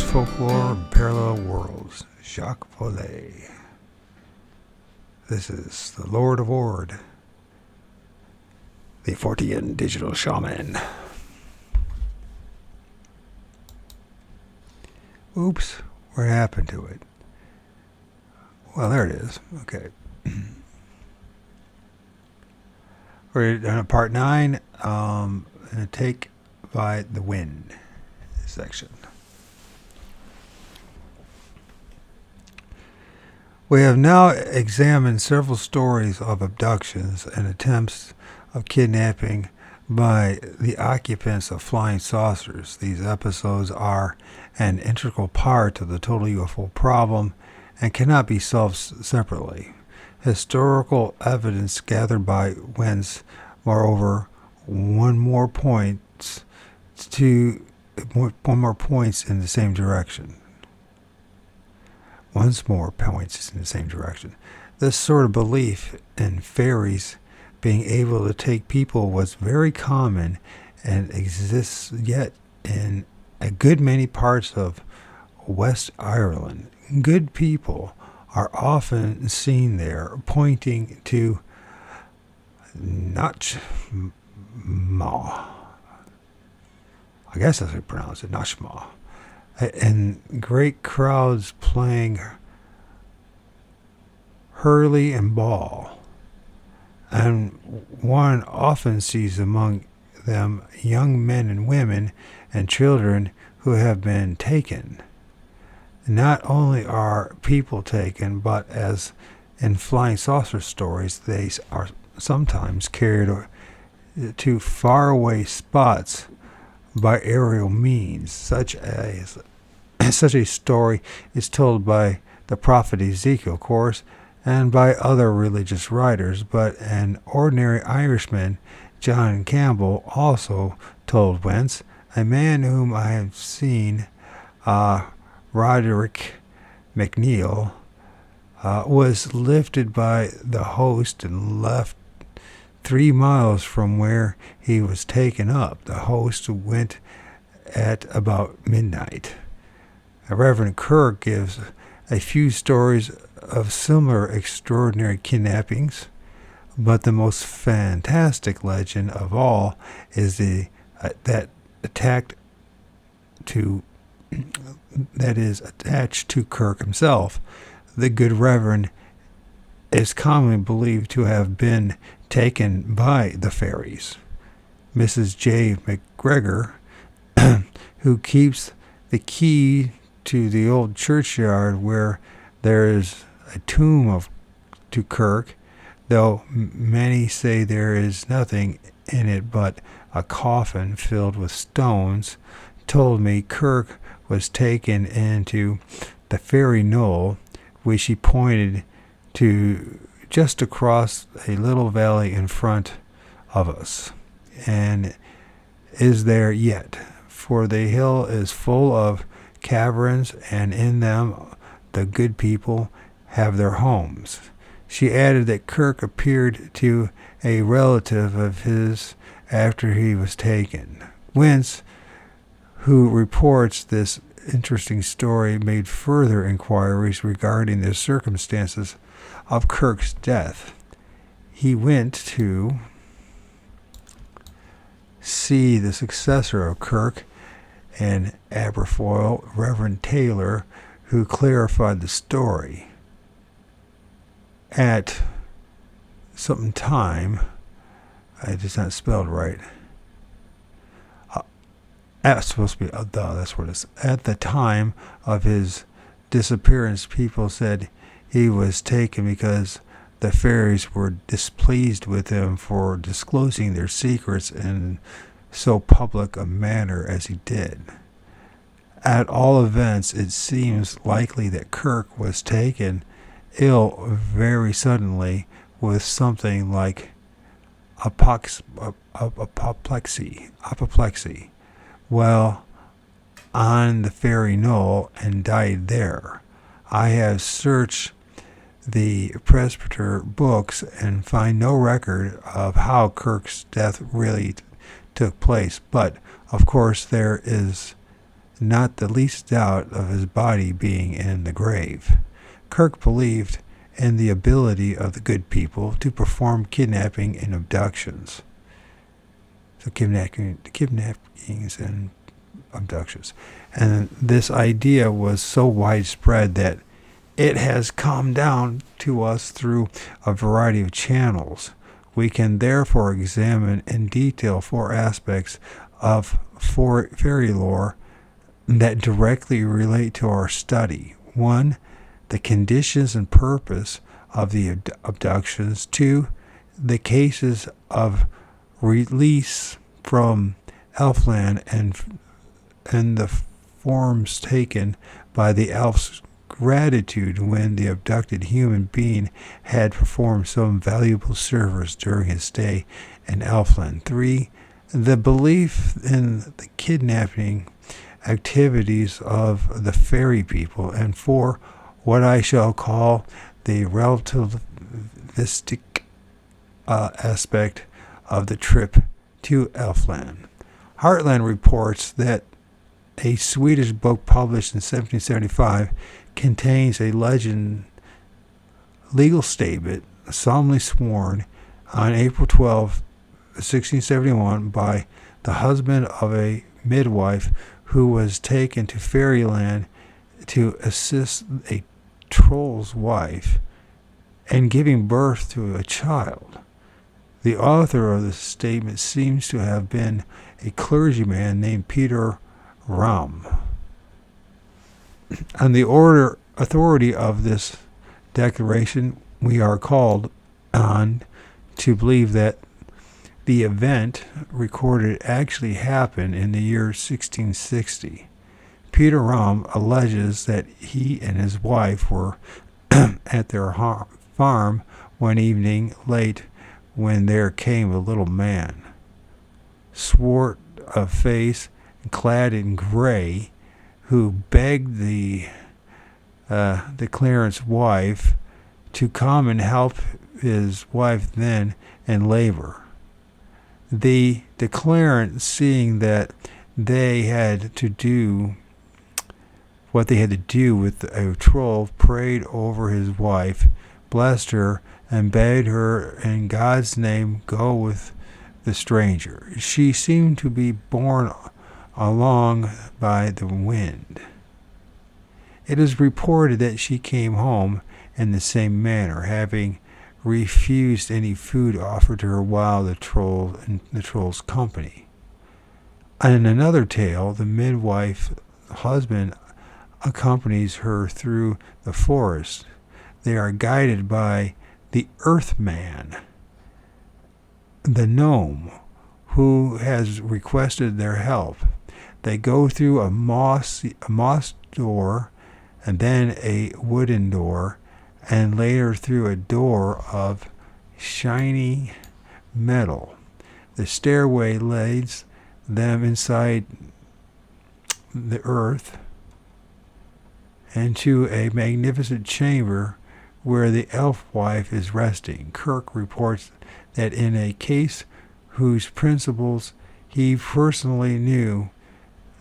Ghost Folklore and Parallel Worlds, Jacques Vallée. This is the Lord of O.R.D, the Fortean digital shaman. Oops, what happened to it? Well, there it is. Okay. We're on part 9, Take by the Wind section. We have now examined several stories of abductions and attempts of kidnapping by the occupants of flying saucers. These episodes are an integral part of the total UFO problem and cannot be solved separately. Historical evidence gathered by Wentz, moreover, one more points in the same direction. Once more points in the same direction. This sort of belief in fairies being able to take people was very common and exists yet in a good many parts of West Ireland. Good people are often seen there, pointing to Notchma. I guess that's how you pronounce it, Notchma. And great crowds playing hurley and ball. And one often sees among them young men and women and children who have been taken. Not only are people taken, but as in flying saucer stories, they are sometimes carried to faraway spots by aerial means. Such a story is told by the prophet Ezekiel, of course, and by other religious writers, but an ordinary Irishman, John Campbell, also told Wentz, a man whom I have seen, Roderick McNeil, was lifted by the host and left 3 miles from where he was taken up. The host went at about midnight. Reverend Kirk gives a few stories of similar extraordinary kidnappings, but the most fantastic legend of all is that is attached to Kirk himself. The good Reverend is commonly believed to have been taken by the fairies. Mrs. J. McGregor, who keeps the key to the old churchyard where there is a tomb to Kirk, though many say there is nothing in it but a coffin filled with stones, told me Kirk was taken into the fairy knoll, which he pointed to just across a little valley in front of us, and is there yet, for the hill is full of caverns, and in them the good people have their homes. She added that Kirk appeared to a relative of his after he was taken. Wentz, who reports this interesting story, made further inquiries regarding the circumstances of Kirk's death. He went to see the successor of Kirk and Aberfoyle, Reverend Taylor, who clarified the story. At some time, it's not spelled right. That's supposed to be that's what it is. At the time of his disappearance, people said he was taken because the fairies were displeased with him for disclosing their secrets in so public a manner as he did. At all events, it seems likely that Kirk was taken ill very suddenly with something like apoplexy while on the fairy knoll and died there. I have searched the Presbyter books and find no record of how Kirk's death really took place, but of course there is not the least doubt of his body being in the grave. Kirk believed in the ability of the good people to perform kidnapping and abductions. So kidnappings and abductions. And this idea was so widespread that it has come down to us through a variety of channels. We can therefore examine in detail 4 aspects of fairy lore that directly relate to our study. 1, the conditions and purpose of the abductions. 2, the cases of release from Elfland and the forms taken by the elf's gratitude when the abducted human being had performed some valuable service during his stay in Elfland. 3, the belief in the kidnapping activities of the fairy people. And 4, what I shall call the relativistic aspect of the trip to Elfland. Heartland reports that a Swedish book published in 1775 contains a legal statement solemnly sworn on April 12, 1671 by the husband of a midwife who was taken to fairyland to assist a troll's wife in giving birth to a child. The author of the statement seems to have been a clergyman named Peter Ram. On the authority of this declaration, we are called on to believe that the event recorded actually happened in the year 1660. Peter Ram alleges that he and his wife were at their farm one evening late when there came a little man, swart of face and clad in gray, who begged the declarant's wife to come and help his wife then in labor. The declarant, seeing that they had to do what they had to do with a troll, prayed over his wife, blessed her, and bade her in God's name go with the stranger. She seemed to be borne along by the wind. It is reported that she came home in the same manner, having refused any food offered to her while in the troll's company. In another tale, the midwife's husband accompanies her through the forest. They are guided by the Earthman, the gnome, who has requested their help. They go through a moss door, and then a wooden door, and later through a door of shiny metal. The stairway leads them inside the earth and to a magnificent chamber where the elf wife is resting. Kirk reports that in a case whose principles he personally knew,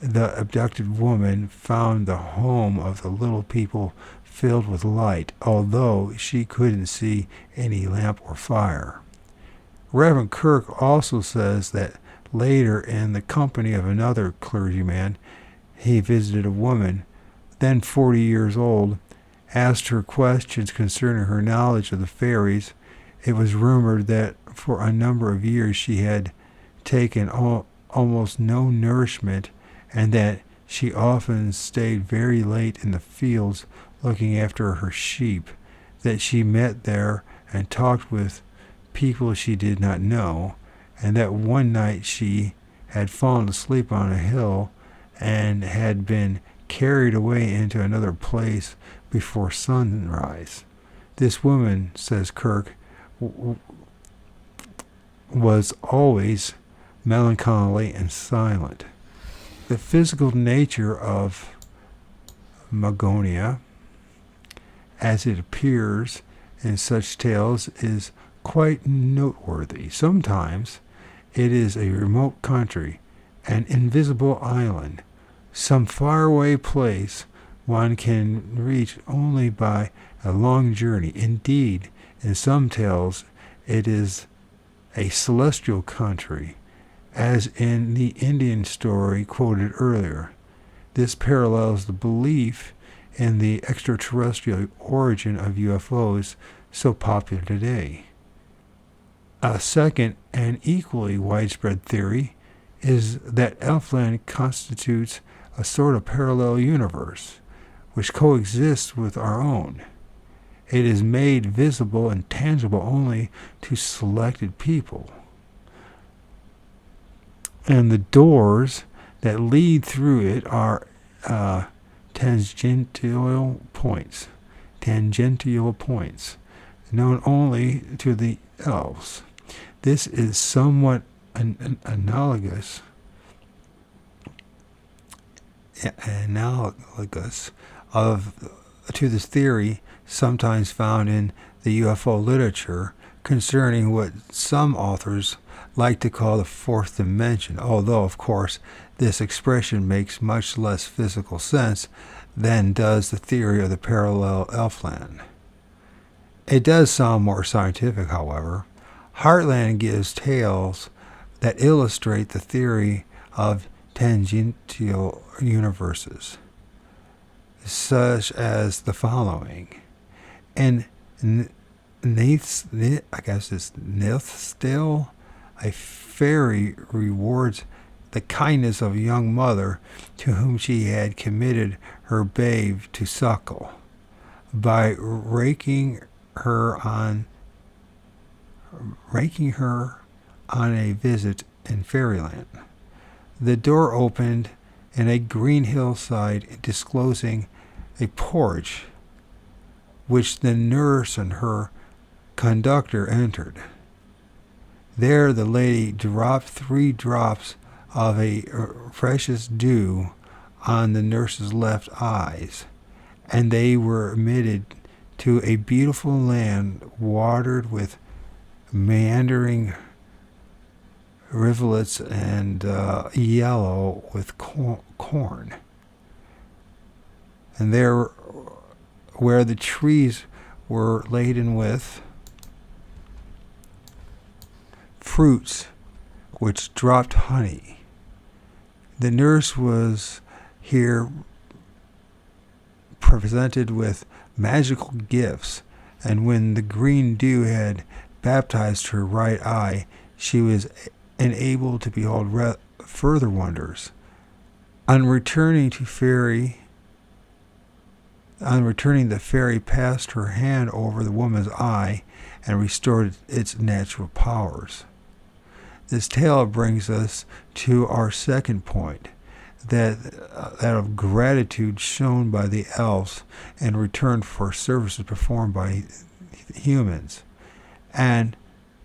the abducted woman found the home of the little people filled with light, although she couldn't see any lamp or fire. Reverend Kirk also says that later, in the company of another clergyman, he visited a woman, then 40 years old, asked her questions concerning her knowledge of the fairies. It was rumored that for a number of years she had taken almost no nourishment, and that she often stayed very late in the fields looking after her sheep, that she met there and talked with people she did not know, and that one night she had fallen asleep on a hill and had been carried away into another place before sunrise. This woman, says Kirk, was always melancholy and silent. The physical nature of Mogonia, as it appears in such tales, is quite noteworthy. Sometimes it is a remote country, an invisible island, some faraway place one can reach only by a long journey. Indeed, in some tales, it is a celestial country, as in the Indian story quoted earlier. This parallels the belief in the extraterrestrial origin of UFOs so popular today. A second and equally widespread theory is that Elfland constitutes a sort of parallel universe which coexists with our own. It is made visible and tangible only to selected people. And the doors that lead through it are tangential points, known only to the elves. This is somewhat analogous to this theory sometimes found in the UFO literature concerning what some authors like to call the fourth dimension, although, of course, this expression makes much less physical sense than does the theory of the parallel Elfland. It does sound more scientific, however. Heartland gives tales that illustrate the theory of tangential universes, such as the following. In Nithsdale, a fairy rewards the kindness of a young mother to whom she had committed her babe to suckle by raking her on a visit in fairyland. The door opened in a green hillside, disclosing a porch, which the nurse and her conductor entered. There the lady dropped 3 drops of a precious dew on the nurse's left eyes, and they were admitted to a beautiful land watered with meandering rivulets and yellow with corn. And there, where the trees were laden with fruits which dropped honey. The nurse was here presented with magical gifts, and when the green dew had baptized her right eye, she was enabled to behold further wonders. On returning, the fairy passed her hand over the woman's eye and restored its natural powers. This tale brings us to our second point, that of gratitude shown by the elves in return for services performed by humans, and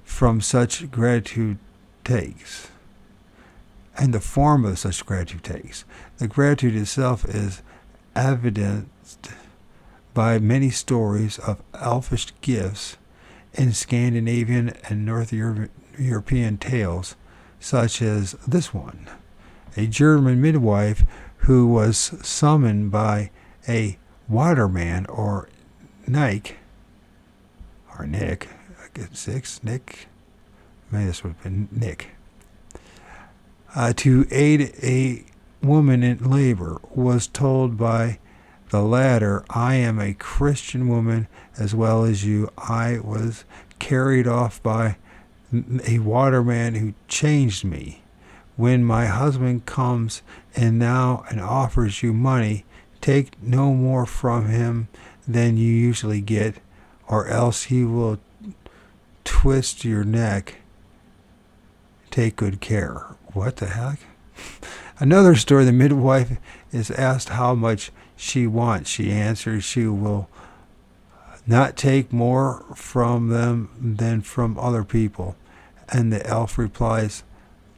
from such gratitude takes, and the form of such gratitude takes. The gratitude itself is evidenced by many stories of elfish gifts in Scandinavian and North European tales, such as this one. A German midwife who was summoned by a waterman or Nick, maybe this would have been Nick, to aid a woman in labor, was told by the latter, "I am a Christian woman as well as you. I was carried off by a waterman who changed me. When my husband comes in now and offers you money, take no more from him than you usually get, or else he will twist your neck. Take good care." What the heck? Another story, the midwife is asked how much she wants. She answers she will not take more from them than from other people. And the elf replies,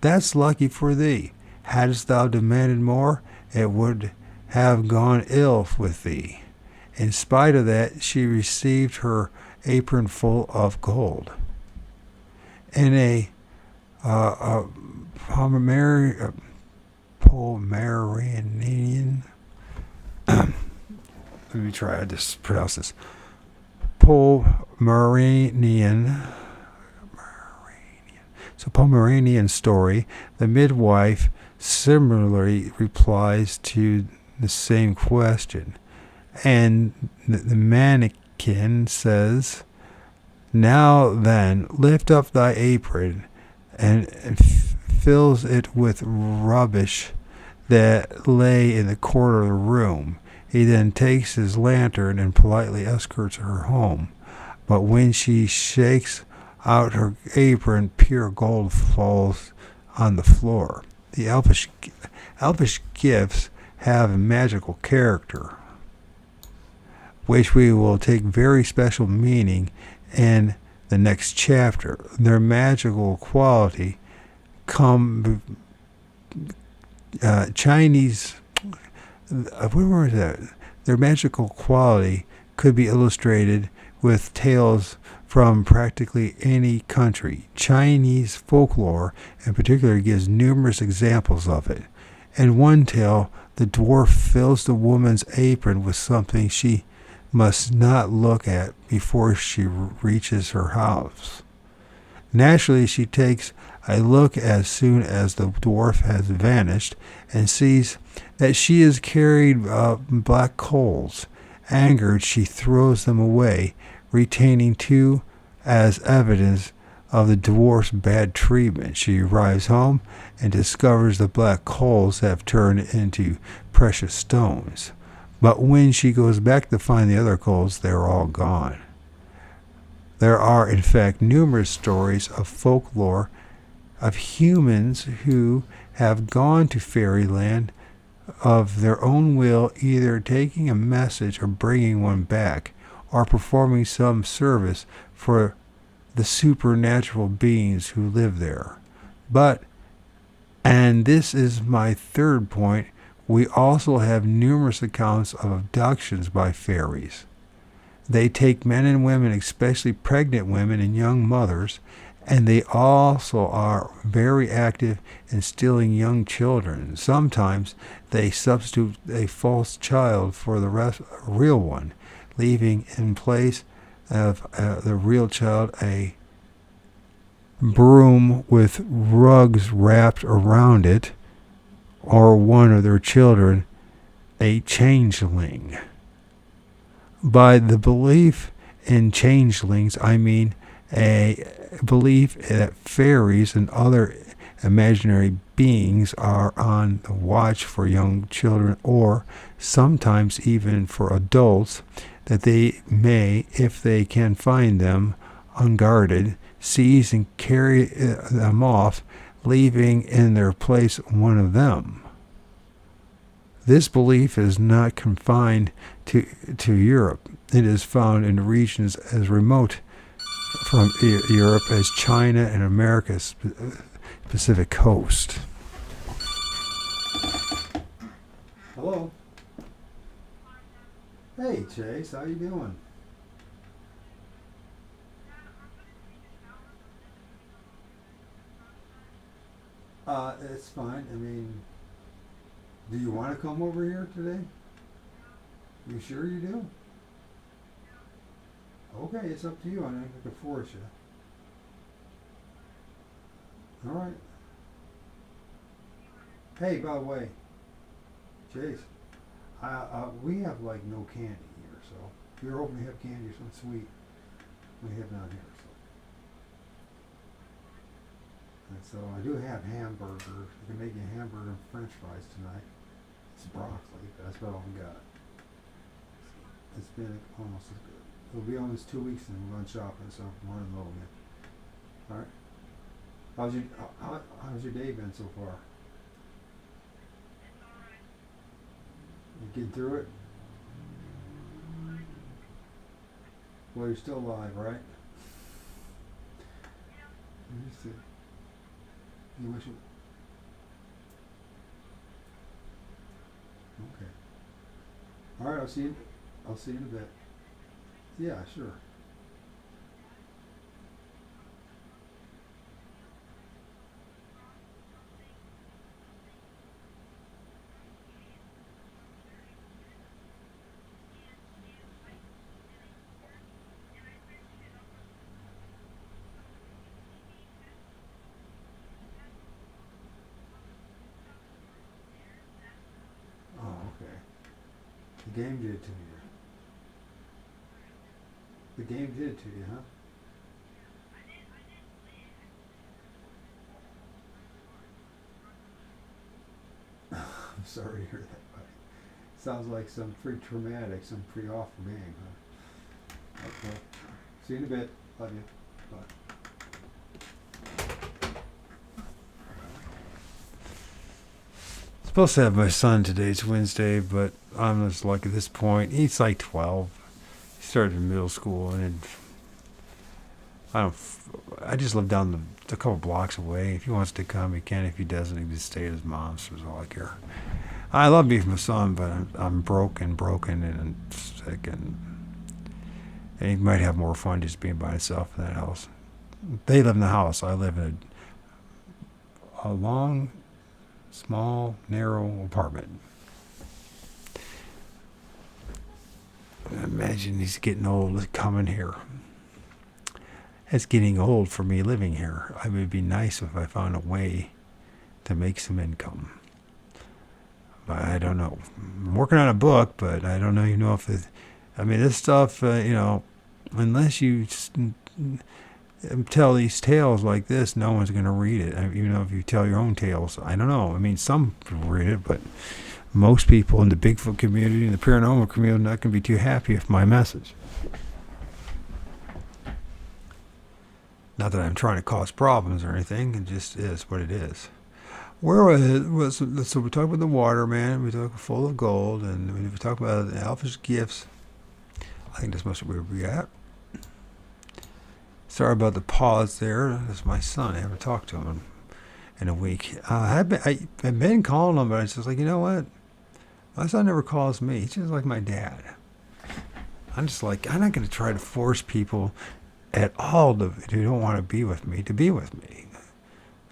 "That's lucky for thee. Hadst thou demanded more, it would have gone ill with thee." In spite of that, she received her apron full of gold. In a Pomeranian. Let me try to pronounce this. Pomeranian. So, Pomeranian story. The midwife similarly replies to the same question. And the mannequin says, "Now then, lift up thy apron," and fills it with rubbish that lay in the corner of the room. He then takes his lantern and politely escorts her home. But when she shakes out her apron, pure gold falls on the floor. The elfish gifts have a magical character, which we will take very special meaning in the next chapter. Their magical quality come Chinese. Where was that? Their magical quality could be illustrated with tales from practically any country. Chinese folklore, in particular, gives numerous examples of it. In one tale, the dwarf fills the woman's apron with something she must not look at before she reaches her house. Naturally, she takes a look as soon as the dwarf has vanished and sees that she has carried black coals. Angered, she throws them away, retaining two as evidence of the dwarf's bad treatment. She arrives home and discovers the black coals have turned into precious stones. But when she goes back to find the other coals, they are all gone. There are, in fact, numerous stories of folklore of humans who have gone to fairyland of their own will, either taking a message or bringing one back, or performing some service for the supernatural beings who live there. But, and this is my third point, we also have numerous accounts of abductions by fairies. They take men and women, especially pregnant women and young mothers, and they also are very active in stealing young children. Sometimes they substitute a false child for the real one, leaving in place of the real child a broom with rugs wrapped around it, or one of their children a changeling. By the belief in changelings, I mean a belief that fairies and other imaginary beings are on the watch for young children, or sometimes even for adults, that they may, if they can find them unguarded, seize and carry them off, leaving in their place one of them. This belief is not confined to Europe. It is found in regions as remote from Europe as China and America's Pacific coast. Hello. Hey, Chase, how you doing? It's fine. I mean, do you want to come over here today? You sure you do? Okay, it's up to you. I'm not going to force you. All right. Hey, by the way, Chase, we have like no candy here, so if you're hoping to have candy or something sweet, we have none here. And so I do have hamburgers. I can make you a hamburger and French fries tonight. It's broccoli, but that's about all we got. It's been almost as good. It'll be almost 2 weeks and we're going shopping, so I'm running low again. All right. How's your day been so far? You getting through it? Well, you're still alive, right? Let me see. You wish it. Okay. All right. I'll see you. I'll see you in a bit. Yeah, sure. game did to you. The game did to you, huh? I'm sorry to hear that, buddy. Sounds like some pretty traumatic, some pretty awful game, huh? Okay. See you in a bit. Love you. Bye. Supposed to have my son today. It's Wednesday, but I'm just like at this point. He's like 12. He started in middle school, and I don't. I just live down a couple blocks away. If he wants to come, he can. If he doesn't, he can just stay at his mom's. So that's all I care. I love being my son, but I'm broken, and sick, and he might have more fun just being by himself in that house. They live in the house. I live in a long, small, narrow apartment. Imagine he's getting old coming here. It's getting old for me living here. It would be nice if I found a way to make some income. But I don't know. I'm working on a book, but I don't even know if it... I mean, this stuff, unless you tell these tales like this, no one's going to read it. Even though if you tell your own tales, I don't know. I mean, some people read it, but most people in the Bigfoot community and the paranormal community are not going to be too happy with my message. Not that I'm trying to cause problems or anything. It just is what it is. Where was so we talk about the water, man. We talk full of gold, and we talk about the elfish gifts. I think that's most of where we at. Sorry about the pause there. That's my son. I haven't talked to him in a week. I've been calling him, but it's just like, you know what? My son never calls me. He's just like my dad. I'm just like, I'm not going to try to force people at all who don't want to be with me to be with me.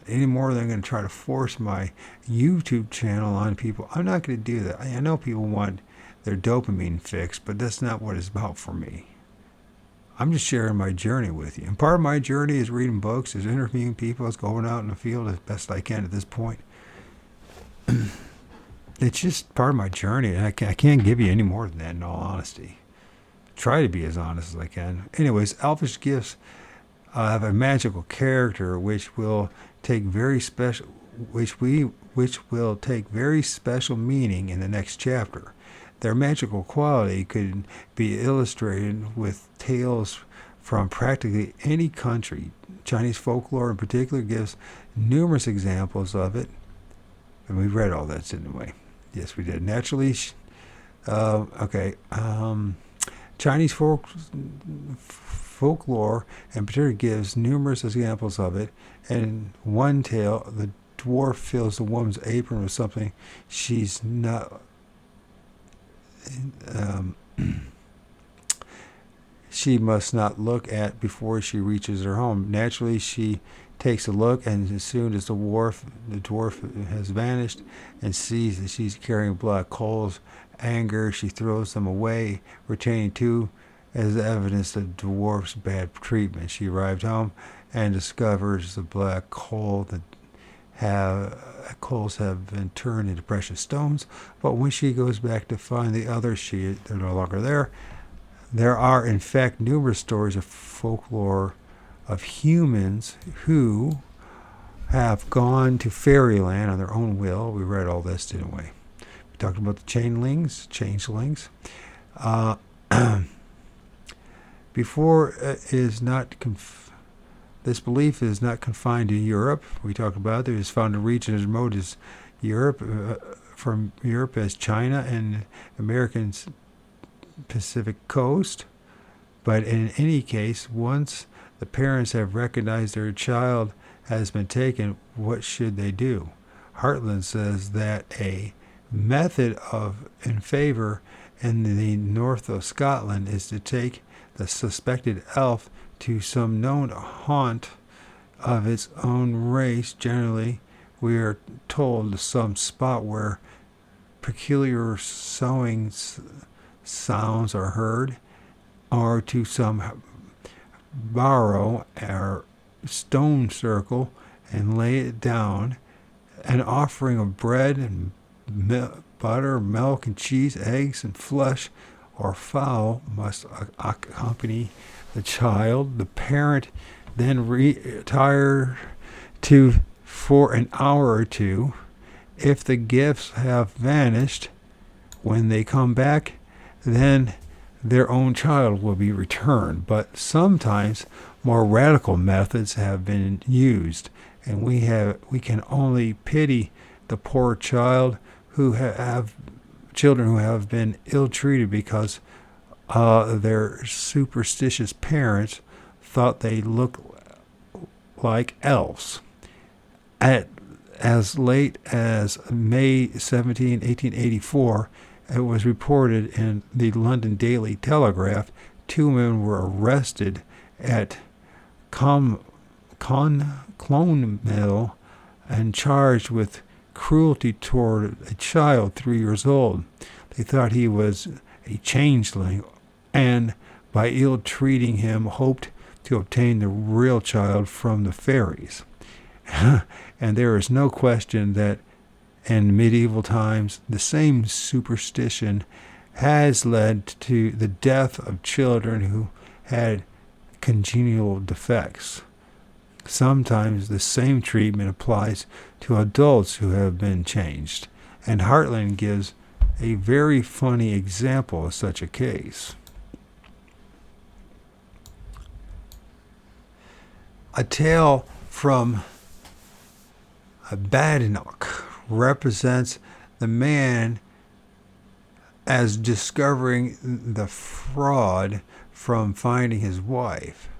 Any more than I'm going to try to force my YouTube channel on people. I'm not going to do that. I know people want their dopamine fix, but that's not what it's about for me. I'm just sharing my journey with you. And part of my journey is reading books, is interviewing people, is going out in the field as best I can at this point. It's just part of my journey, and I can't give you any more than that, in all honesty. Try to be as honest as I can. Anyways, elfish gifts have a magical character which will take very special meaning in the next chapter. Their magical quality could be illustrated with tales from practically any country. Chinese folklore in particular gives numerous examples of it. And we read all that, didn't we? Yes, we did. Naturally, Chinese folklore in particular gives numerous examples of it. In one tale, the dwarf fills the woman's apron with something she's not... she must not look at before she reaches her home. Naturally, she takes a look, and as soon as the dwarf has vanished and sees that she's carrying black coals, anger, she throws them away, retaining two as evidence of the dwarf's bad treatment. She arrived home and discovers the black coals have been turned into precious stones, but when she goes back to find the others, they're no longer there. There are, in fact, numerous stories of folklore of humans who have gone to fairyland on their own will. We read all this, didn't we? We talked about the changelings. This belief is not confined to Europe. We talked about it is found in regions as remote as Europe, from Europe as China and American Pacific coast. But in any case, once the parents have recognized their child has been taken, what should they do? Hartland says that a method in favor in the north of Scotland is to take the suspected elf to some known haunt of its own race. Generally, we are told to some spot where peculiar soughing sounds are heard, or to some barrow or stone circle and lay it down. An offering of bread and butter, milk, and cheese, eggs, and flesh or fowl must accompany the child. The parent then retire for an hour or two. If the gifts have vanished when they come back, then their own child will be returned. But sometimes more radical methods have been used, and we can only pity the poor children who have been ill-treated because their superstitious parents thought they looked like elves. As late as May 17, 1884, it was reported in the London Daily Telegraph 2 men were arrested at Clonmel and charged with cruelty toward a child 3 years old. They thought he was a changeling, and by ill-treating him hoped to obtain the real child from the fairies. And there is no question that in medieval times the same superstition has led to the death of children who had congenital defects. Sometimes the same treatment applies to adults who have been changed, and Hartland gives a very funny example of such a case. A tale from Badenoch represents the man as discovering the fraud from finding his wife.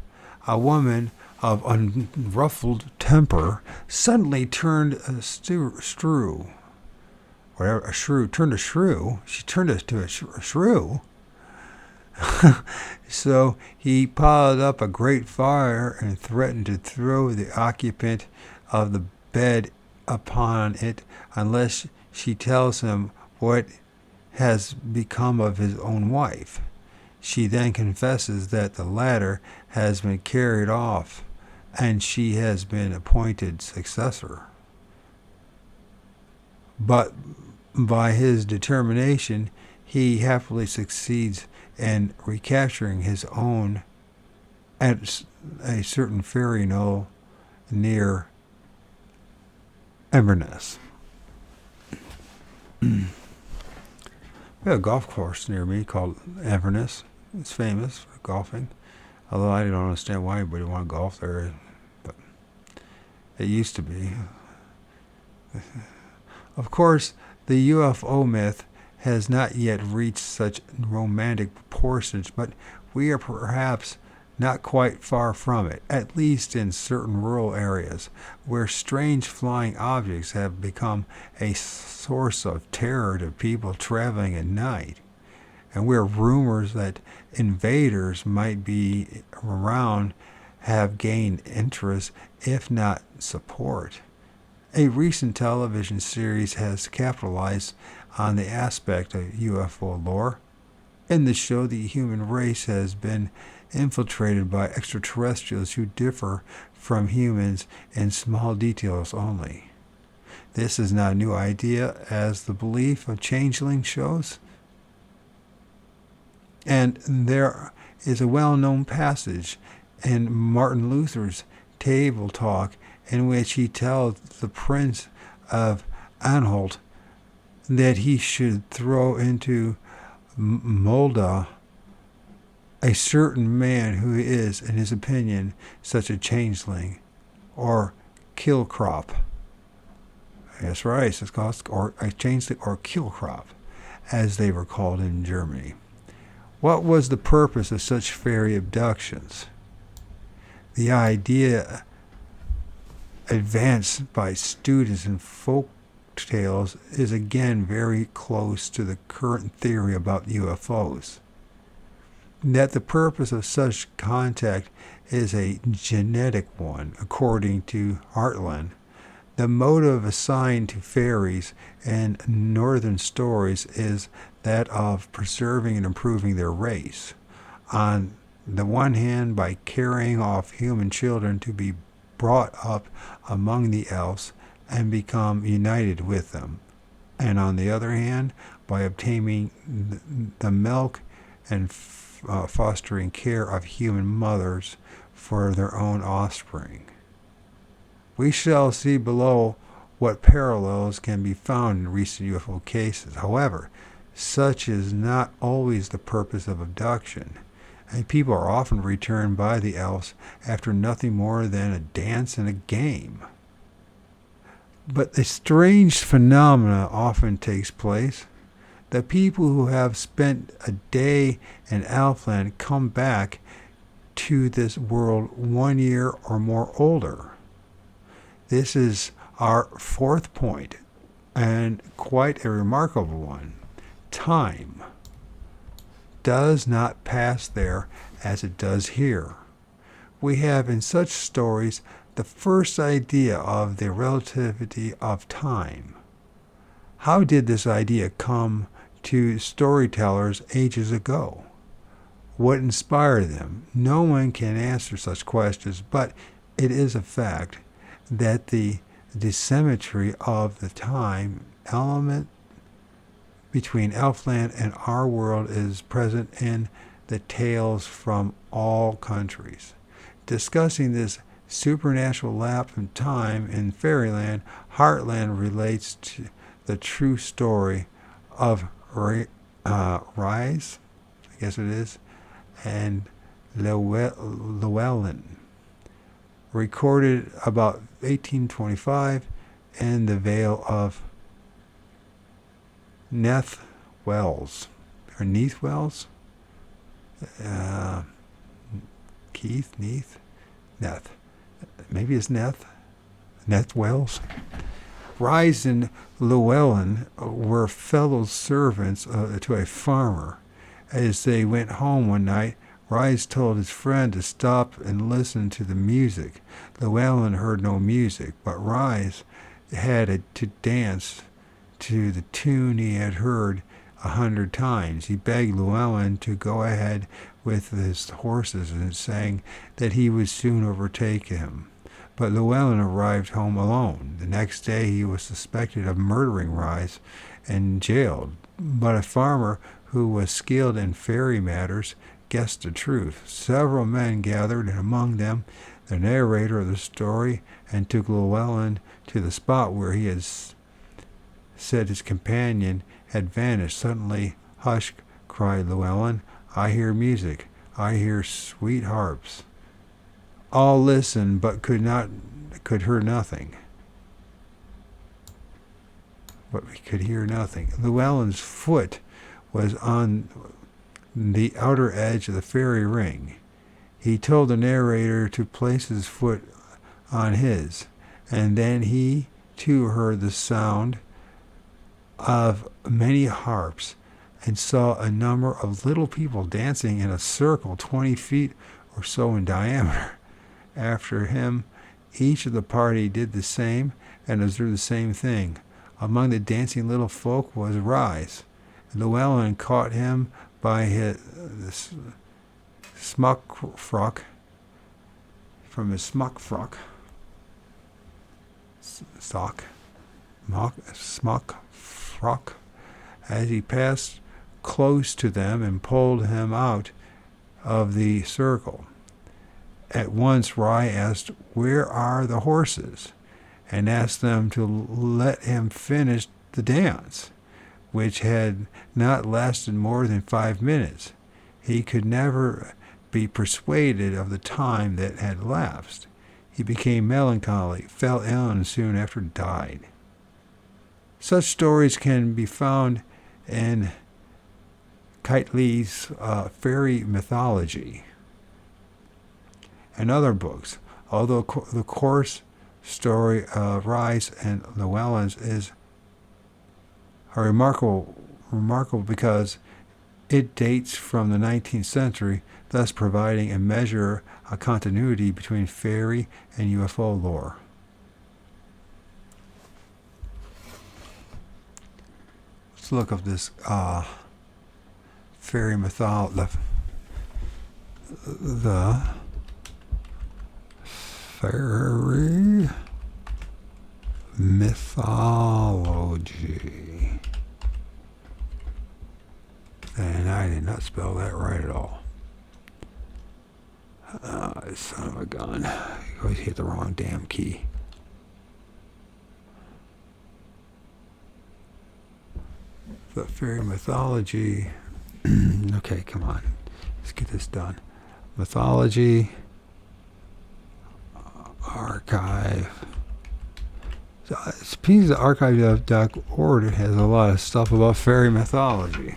A woman of unruffled temper suddenly turned a shrew. She turned it to a shrew. So he piled up a great fire and threatened to throw the occupant of the bed upon it unless she tells him what has become of his own wife. She then confesses that the latter has been carried off and she has been appointed successor. But by his determination, he happily succeeds in recapturing his own at a certain fairy knoll near Inverness. We have a golf course near me called Inverness. It's famous for golfing, although I don't understand why anybody want to golf there, but it used to be. Of course, the UFO myth has not yet reached such romantic proportions, but we are perhaps not quite far from it, at least in certain rural areas where strange flying objects have become a source of terror to people traveling at night, and where rumors that invaders might be around have gained interest, if not support. A recent television series has capitalized on the aspect of UFO lore. In the show, the human race has been infiltrated by extraterrestrials who differ from humans in small details only. This is not a new idea, as the belief of changeling shows. And there is a well-known passage in Martin Luther's Table Talk in which he tells the Prince of Anhalt that he should throw into Molda a certain man who is, in his opinion, such a changeling, or killcrop. That's right, it's called or a changeling or killcrop, as they were called in Germany. What was the purpose of such fairy abductions? The idea advanced by students in folk tales is again very close to the current theory about UFOs. That the purpose of such contact is a genetic one, according to Hartland. The motive assigned to fairies in northern stories is that of preserving and improving their race. On the one hand, by carrying off human children to be brought up among the elves and become united with them. and on the other hand, by obtaining the milk and fostering care of human mothers for their own offspring. We shall see below what parallels can be found in recent UFO cases. However, such is not always the purpose of abduction, and people are often returned by the elves after nothing more than a dance and a game. But a strange phenomena often takes place. The people who have spent a day in Elfland come back to this world 1 year or more older. This is our fourth point, and quite a remarkable one. Time does not pass there as it does here. We have in such stories the first idea of the relativity of time. How did this idea come to storytellers ages ago? What inspired them? No one can answer such questions, but it is a fact that the symmetry of the time element between Elfland and our world is present in the tales from all countries. Discussing this supernatural lapse in time in Fairyland, Heartland relates to the true story of Rise, I guess it is, and Llewellyn, recorded about 1825 in the Vale of Neath Wells, or Neath Wells, Neath, maybe it's Neath Wells. Rise and Llewellyn were fellow servants to a farmer. As they went home one night, Rise told his friend to stop and listen to the music. Llewellyn heard no music, but Rise had to dance to the tune he had heard 100 times. He begged Llewellyn to go ahead with his horses and sang that he would soon overtake him. But Llewellyn arrived home alone. The next day he was suspected of murdering Rise and jailed. But a farmer who was skilled in fairy matters guessed the truth. Several men gathered, and among them the narrator of the story, and took Llewellyn to the spot where he had said his companion had vanished. Suddenly, "Hush," cried Llewellyn, "I hear music. I hear sweet harps." All listened, but could hear nothing. But we could hear nothing. Llewellyn's foot was on the outer edge of the fairy ring. He told the narrator to place his foot on his, and then he too heard the sound of many harps and saw a number of little people dancing in a circle 20 feet or so in diameter. After him, each of the party did the same and observed the same thing. Among the dancing little folk was Rise. Llewellyn caught him by his smock frock, as he passed close to them and pulled him out of the circle. At once Rai asked, "Where are the horses?" and asked them to let him finish the dance, which had not lasted more than 5 minutes. He could never be persuaded of the time that had elapsed. He became melancholy, fell ill, and soon after died. Such stories can be found in Kitely's fairy mythology and other books, although the course story of Rise and Llewellyn's is remarkable because it dates from the 19th century, thus providing a measure of continuity between fairy and UFO lore. Let's look up this fairy mythology. The fairy mythology. I did not spell that right at all. Son of a gun. I always hit the wrong damn key. The fairy mythology. Okay, come on. Let's get this done. Mythology. Archive. So, it's a piece of archive.org. It has a lot of stuff about fairy mythology.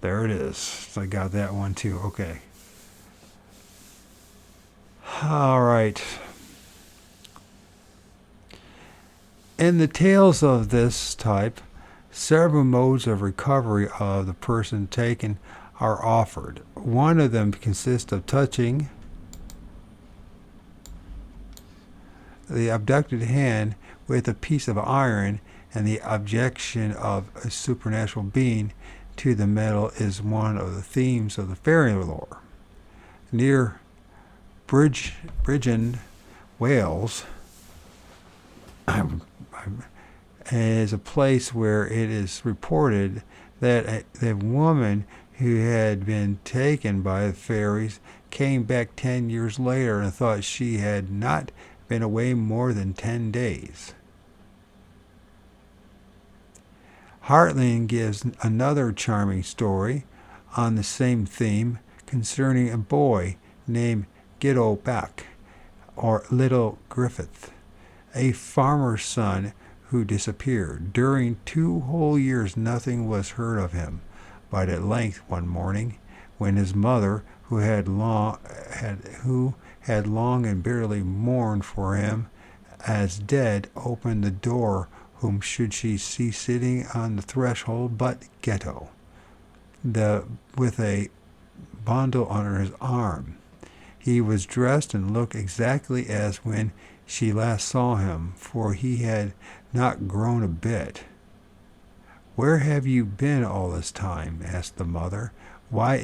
There it is. So I got that one too. Okay. All right. In the tales of this type, several modes of recovery of the person taken are offered. One of them consists of touching the abducted hand with a piece of iron, and the objection of a supernatural being to the metal is one of the themes of the fairy lore. Near Bridgend, Wales, is a place where it is reported that a woman who had been taken by the fairies came back 10 years later and thought she had not been away more than 10 days. Hartling gives another charming story on the same theme concerning a boy named Giddo Back, or Little Griffith, a farmer's son who disappeared. During 2 whole years nothing was heard of him, but at length one morning, when his mother, who had long and bitterly mourned for him as dead, opened the door, whom should she see sitting on the threshold but Ghetto, with a bundle under his arm. He was dressed and looked exactly as when she last saw him, for he had not grown a bit. "Where have you been all this time?" asked the mother. Why,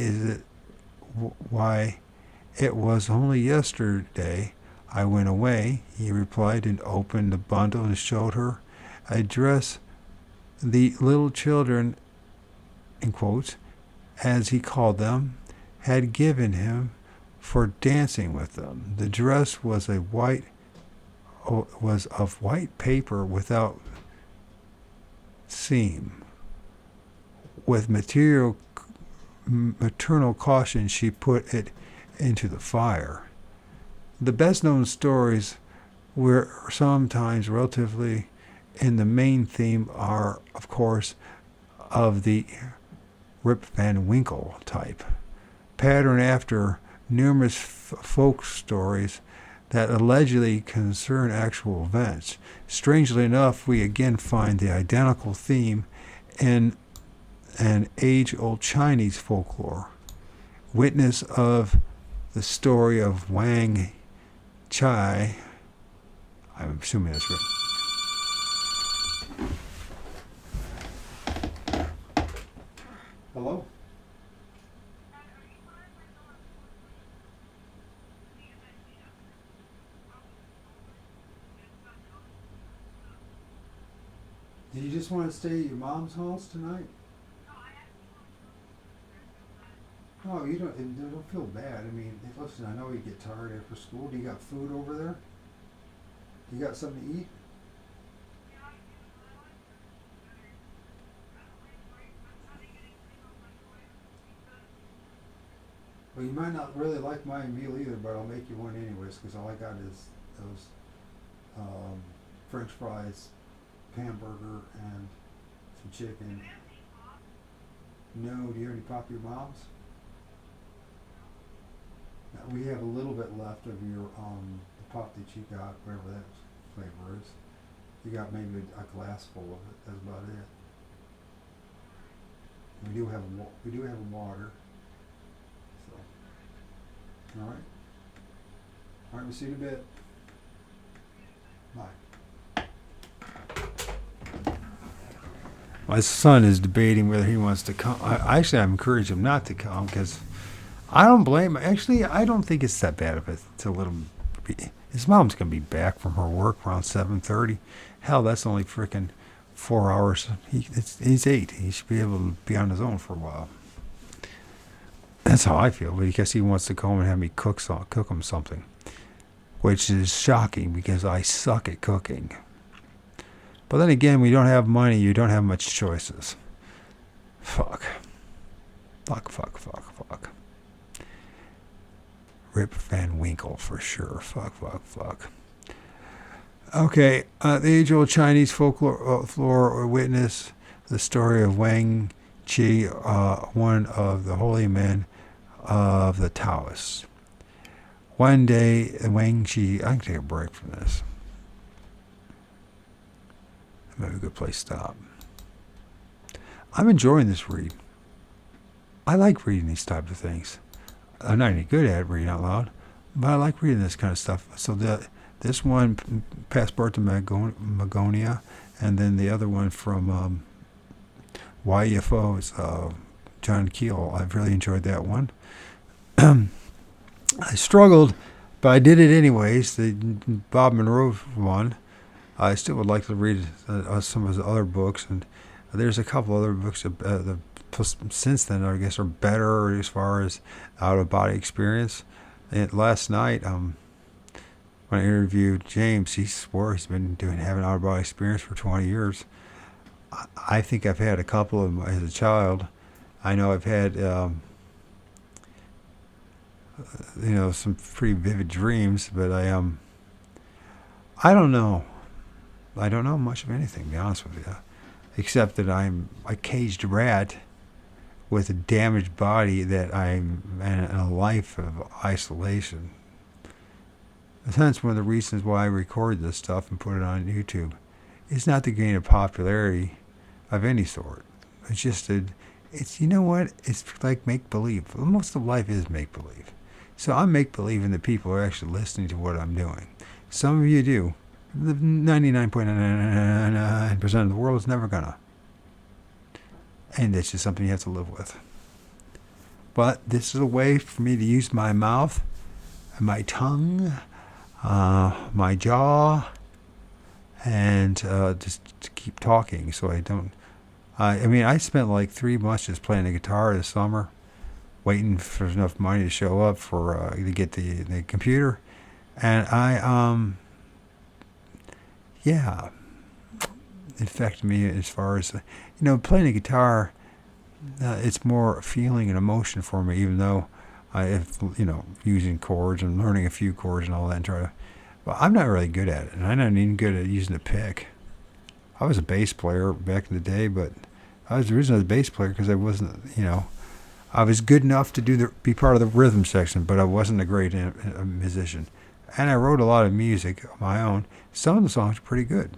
it was only yesterday I went away," he replied, and opened the bundle and showed her a dress the little children, in quotes, as he called them, had given him for dancing with them. The dress was of white paper without seam. With maternal caution, she put it into the fire. The best known stories were sometimes relatively in the main theme are, of course, of the Rip Van Winkle type, patterned after numerous folk stories that allegedly concern actual events. Strangely enough, we again find the identical theme in an age-old Chinese folklore. Witness of the story of Wang Chai. I'm assuming that's right. Hello? Do you just want to stay at your mom's house tonight? No, you don't feel bad. I mean, listen, I know you get tired after school. Do you got food over there? You got something to eat? Well, you might not really like my meal either, but I'll make you one anyways, because all I got is those French fries, hamburger, and some chicken. No, do you have any pop your mom's? Now, we have a little bit left of your the pop that you got, whatever that flavor is. You got maybe a glass full of it. That's about it. We do have water. So, all right. All right. We'll see you in a bit. Bye. My son is debating whether he wants to come. I've encouraged him not to come because I don't blame him. Actually, I don't think it's that bad of it to let him be. His mom's going to be back from her work around 7:30. Hell, that's only freaking 4 hours. He's 8. He should be able to be on his own for a while. That's how I feel. But I guess he wants to come and have me cook him something, which is shocking because I suck at cooking. But then again, when you don't have money, you don't have much choices. Fuck. Rip Van Winkle for sure. Fuck. Okay, the age-old Chinese folklore witness the story of Wang Qi, one of the holy men of the Taoists. One day, Wang Qi, I can take a break from this. Maybe a good place to stop. I'm enjoying this read. I like reading these types of things. I'm not any good at reading out loud, but I like reading this kind of stuff. So this one, Passport to Magonia, and then the other one from YFO is John Keel. I've really enjoyed that one. I struggled, but I did it anyways. The Bob Monroe one. I still would like to read some of his other books, and there's a couple other books since then I guess are better as far as out-of-body experience. And last night, when I interviewed James, he swore he's been having out-of-body experience for 20 years. I think I've had a couple of them as a child. I know I've had some pretty vivid dreams, but I don't know. I don't know much of anything, to be honest with you, except that I'm a caged rat with a damaged body that I'm in a life of isolation. That's one of the reasons why I record this stuff and put it on YouTube. It's not to gain a popularity of any sort. It's just it's you know what? It's like make-believe. Most of life is make-believe. So I'm make-believing that people are actually listening to what I'm doing. Some of you do. The 99.99% of the world is never gonna. And it's just something you have to live with. But this is a way for me to use my mouth, my tongue, my jaw, and just to keep talking so I don't... I spent like 3 months just playing the guitar this summer, waiting for enough money to show up to get the computer. And it affected me as far as, playing the guitar, it's more feeling and emotion for me, even though using chords and learning a few chords and all that but I'm not really good at it, and I'm not even good at using a pick. I was a bass player back in the day, but the reason I was a bass player because I wasn't, I was good enough to be part of the rhythm section, but I wasn't a great musician. And I wrote a lot of music of my own. Some of the songs were pretty good.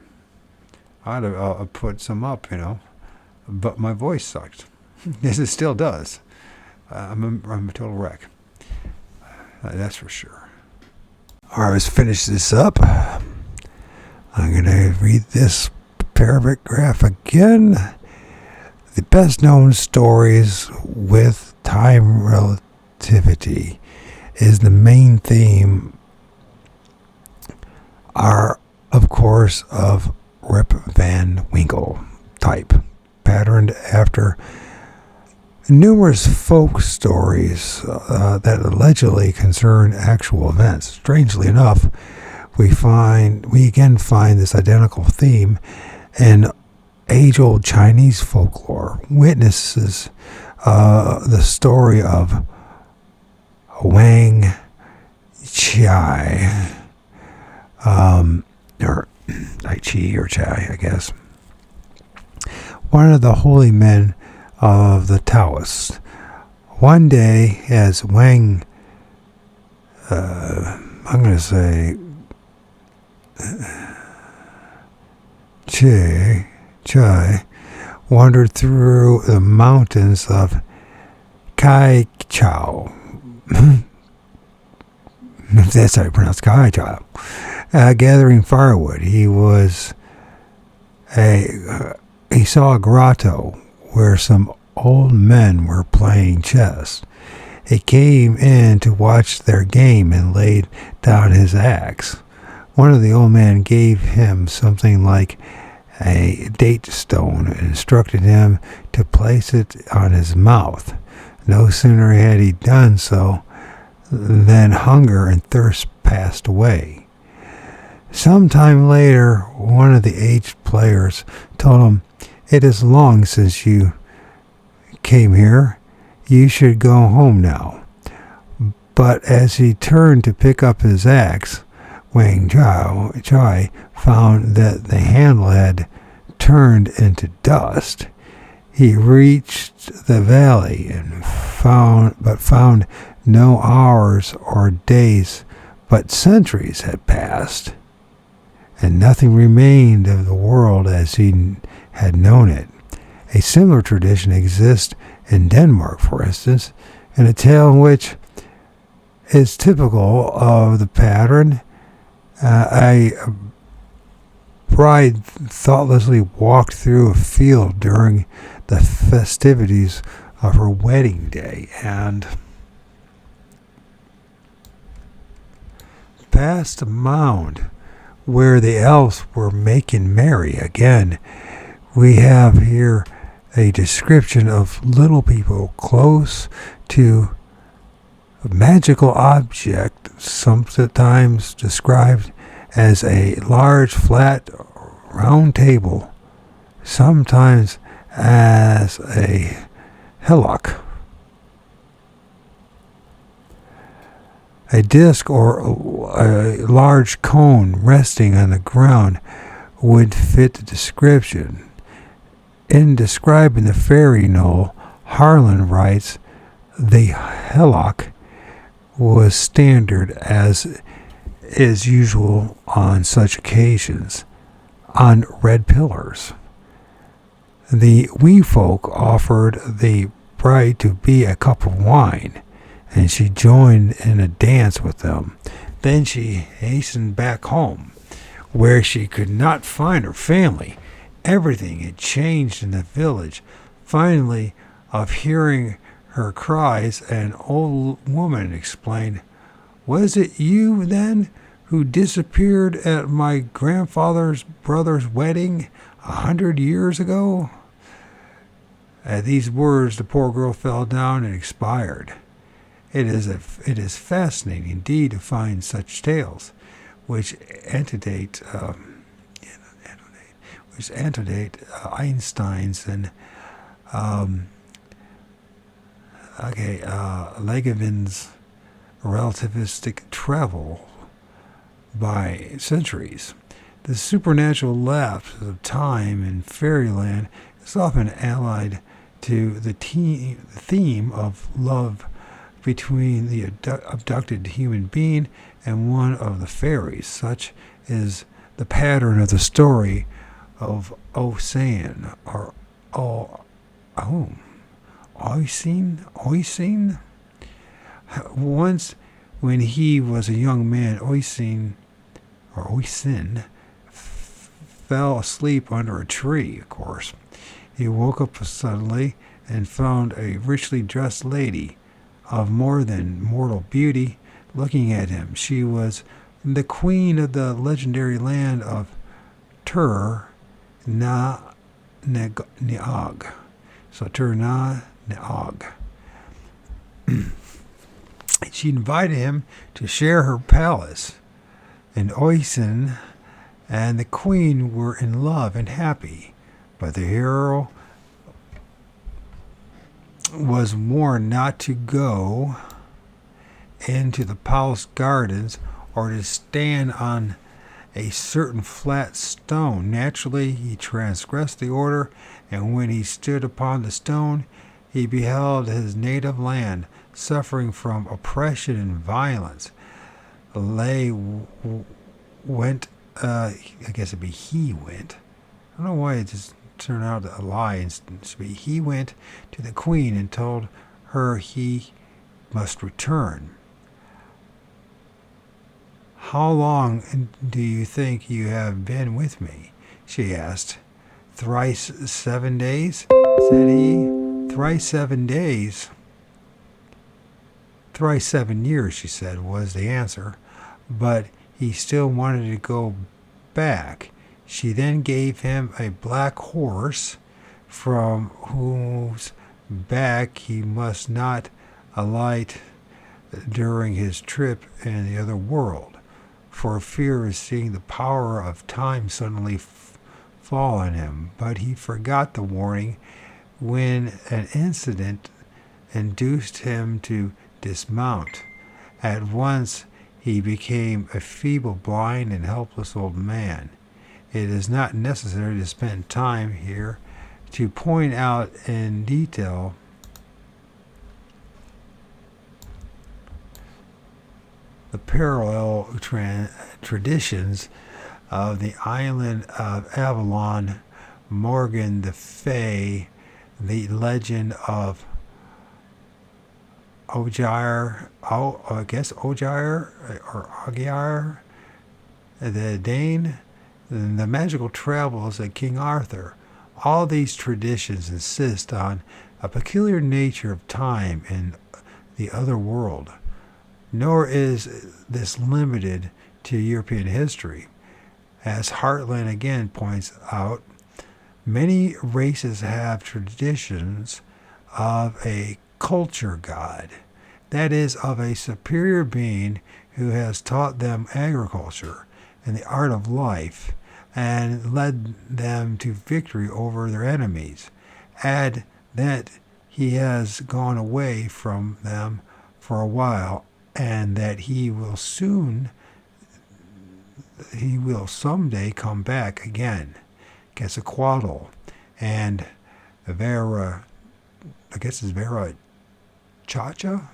I'd have put some up, but my voice sucked. Yes, it still does. I'm a total wreck. That's for sure. All right, let's finish this up. I'm going to read this paragraph again. The best known stories with time relativity is the main theme are, of course, of Rip Van Winkle type, patterned after numerous folk stories that allegedly concern actual events. Strangely enough, we again find this identical theme in age-old Chinese folklore. Witnesses the story of Wang Qi, or Chi or Chai, I guess. One of the holy men of the Taoists. One day, as Wang, I'm going to say, Chai, wandered through the mountains of Kai Chao. If that's how you pronounce Kai Chao. Gathering firewood. He saw a grotto where some old men were playing chess. He came in to watch their game and laid down his axe. One of the old men gave him something like a date stone and instructed him to place it on his mouth. No sooner had he done so than hunger and thirst passed away. Some time later, one of the aged players told him, "It is long since you came here. You should go home now." But as he turned to pick up his axe, Wang Chai found that the handle had turned into dust. He reached the valley and found no hours or days, but centuries had passed, and nothing remained of the world as he had known it. A similar tradition exists in Denmark, for instance, in a tale in which is typical of the pattern. A bride thoughtlessly walked through a field during the festivities of her wedding day, and past a mound where the elves were making merry. Again, we have here a description of little people close to a magical object, sometimes described as a large, flat, round table, sometimes as a hillock. A disc or a large cone resting on the ground would fit the description. In describing the fairy knoll, Harlan writes, "The hillock was standard, as is usual on such occasions, on red pillars. The wee folk offered the bride to be a cup of wine, and she joined in a dance with them. Then she hastened back home, where she could not find her family. Everything had changed in the village. Finally, of hearing her cries, an old woman explained, 'Was it you, then, who disappeared at my grandfather's brother's wedding 100 years ago?' At these words, the poor girl fell down and expired. It is fascinating indeed to find such tales, which antedate Einstein's and Legevin's relativistic travel by centuries. The supernatural lapse of time in fairyland is often allied to the theme of love between the abducted human being and one of the fairies. Such is the pattern of the story of Oisin, or Oisin. Once, when he was a young man, Oisin fell asleep under a tree, of course. He woke up suddenly and found a richly dressed lady of more than mortal beauty looking at him. She was the queen of the legendary land of Tur Na Neog. So Tur Na Neog. She invited him to share her palace, and Oisin and the queen were in love and happy. But the hero was warned not to go into the palace gardens or to stand on a certain flat stone. Naturally, he transgressed the order, and when he stood upon the stone, he beheld his native land suffering from oppression and violence. Went, I guess it'd be he went. I don't know why it just turned out a lie and to be he went to the queen and told her he must return. "How long do you think you have been with me?" she asked. "Thrice 7 days," said he. "Thrice 7 days." "Thrice 7 years," she said, was the answer. But he still wanted to go back. She then gave him a black horse, from whose back he must not alight during his trip in the other world, for fear of seeing the power of time suddenly fall on him. But he forgot the warning when an incident induced him to dismount. At once he became a feeble, blind, and helpless old man. It is not necessary to spend time here to point out in detail the parallel traditions of the island of Avalon, Morgan the Fay, the legend of Ogier, Ogier or Ogier, the Dane, and the magical travels of King Arthur. All these traditions insist on a peculiar nature of time in the other world. Nor is this limited to European history. As Hartland again points out, many races have traditions of a culture god, that is, of a superior being who has taught them agriculture and the art of life and led them to victory over their enemies. Add that he has gone away from them for a while, and that he will someday come back again. Quetzalcoatl and Vera, I guess it's Vera Chacha,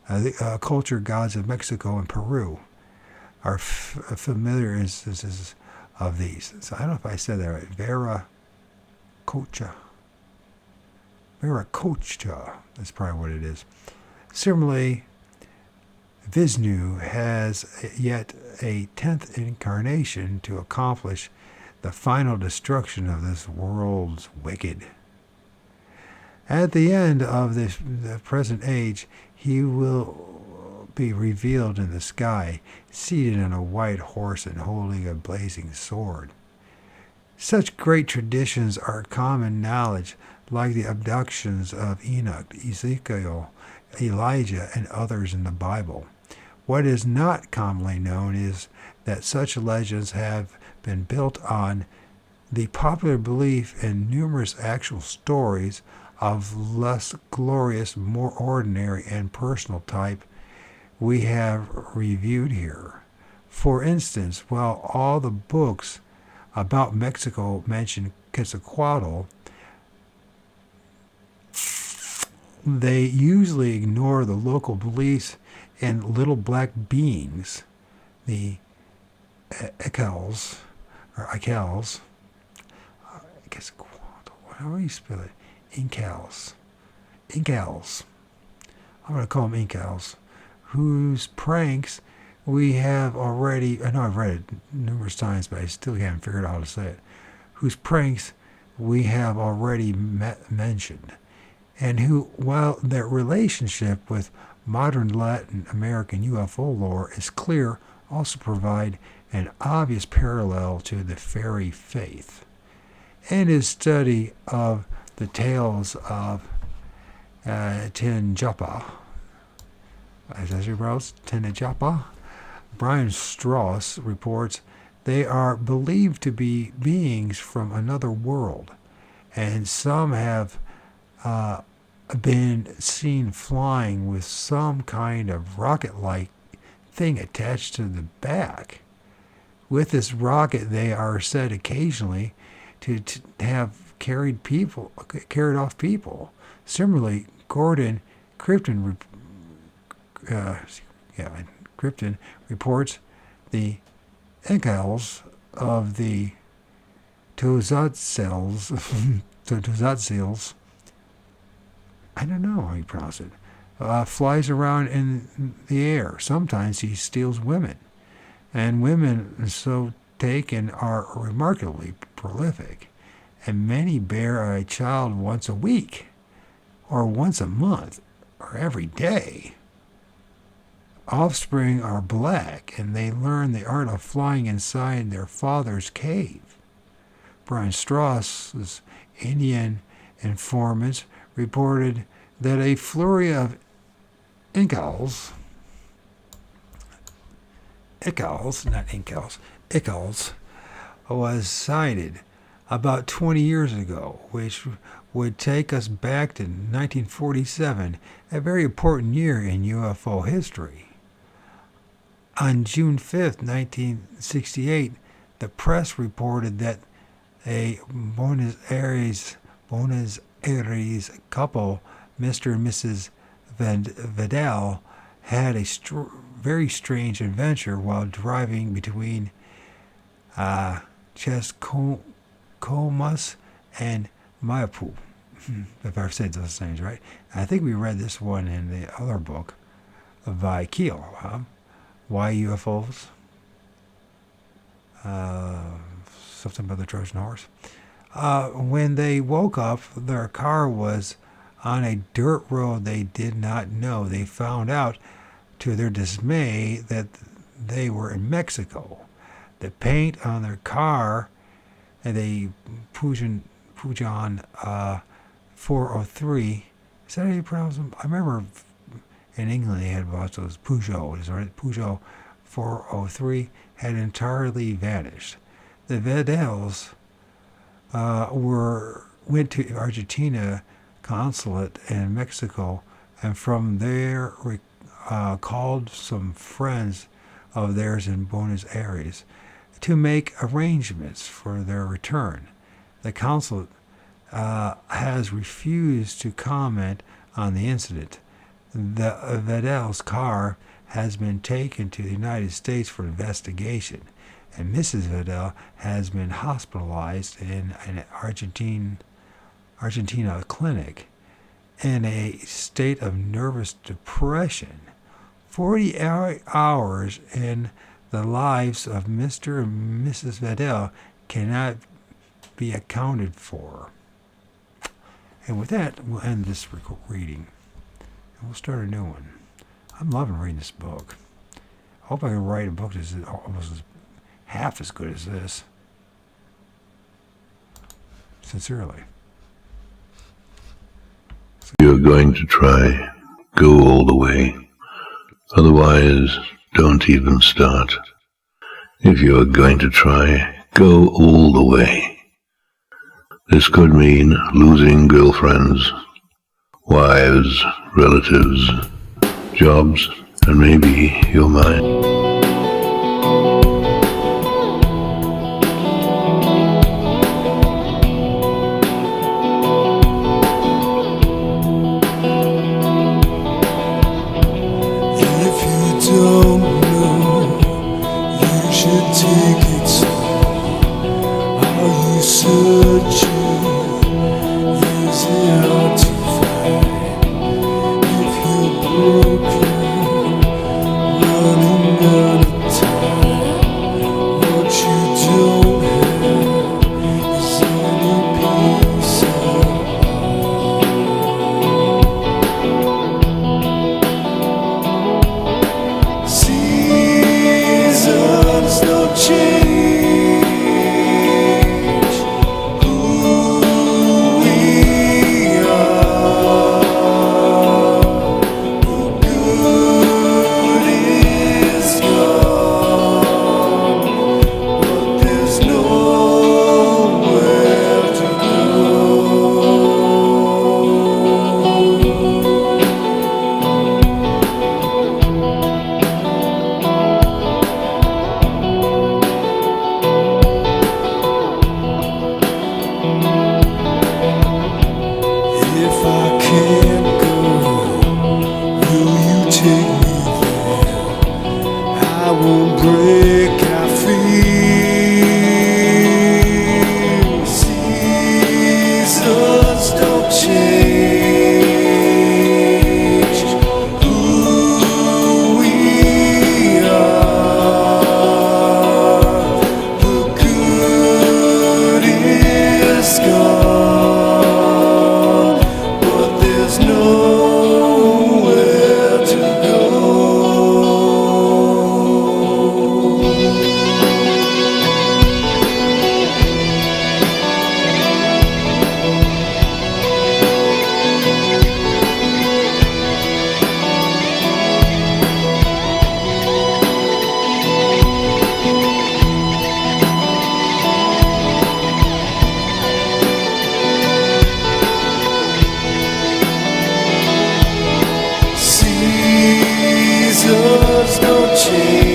the culture gods of Mexico and Peru are familiar instances of these. So I don't know if I said that right. Vera Cocha. That's probably what it is. Similarly, Vishnu has yet a 10th incarnation to accomplish the final destruction of this world's wicked. At the end of the present age, he will be revealed in the sky, seated on a white horse and holding a blazing sword. Such great traditions are common knowledge, like the abductions of Enoch, Ezekiel, Elijah, and others in the Bible. What is not commonly known is that such legends have been built on the popular belief in numerous actual stories of less glorious, more ordinary, and personal type we have reviewed here. For instance, while all the books about Mexico mention Quetzalcoatl, they usually ignore the local beliefs in little black beings, the Ikels, how do you spell it? Incals. I'm going to call them Incals, whose pranks we have already, I know I've read it numerous times, but I still haven't figured out how to say it, whose pranks we have already mentioned, and who, while their relationship with modern Latin American UFO lore is clear, also provide an obvious parallel to the fairy faith. In his study of the tales of Tinjapa, Brian Strauss reports they are believed to be beings from another world, and some have been seen flying with some kind of rocket-like thing attached to the back. With this rocket, they are said occasionally to have carried off people. Similarly, Gordon Krypton reports the Incals of the Tozatzils, I don't know how you pronounce it, flies around in the air. Sometimes he steals women, and women so taken are remarkably prolific, and many bear a child once a week, or once a month, or every day. offspring are black, and they learn the art of flying inside their father's cave. Brian Strauss's Indian informants reported that a flurry of Incals was sighted about 20 years ago, which would take us back to 1947, a very important year in UFO history. On June 5th, 1968, the press reported that a Buenos Aires couple, Mr. and Mrs. Vidal, had a very strange adventure while driving between Chescomas and Mayapu, if I've said those names right. I think we read this one in the other book by Keel. Why UFOs? Something about the Trojan horse. When they woke up, their car was on a dirt road they did not know. They found out, to their dismay, that they were in Mexico. The paint on their car, and a Pujan 403. Is that how you pronounce them? I remember in England they had lots of those Peugeots, right? Peugeot 403 had entirely vanished. The Vidals went to Argentina consulate in Mexico, and from there called some friends of theirs in Buenos Aires to make arrangements for their return. The consulate has refused to comment on the incident. The Vidal's car has been taken to the United States for investigation, and Mrs. Vidal has been hospitalized in an Argentina clinic in a state of nervous depression. 40 hours in the lives of Mr. and Mrs. Vidal cannot be accounted for. And with that, we'll end this reading, and we'll start a new one. I'm loving reading this book. I hope I can write a book that's almost half as good as this. Sincerely. You're going to try, go all the way. Otherwise, don't even start. If you're going to try, go all the way. This could mean losing girlfriends, wives, relatives, jobs, and maybe your mind. Nowhere to go. was no change.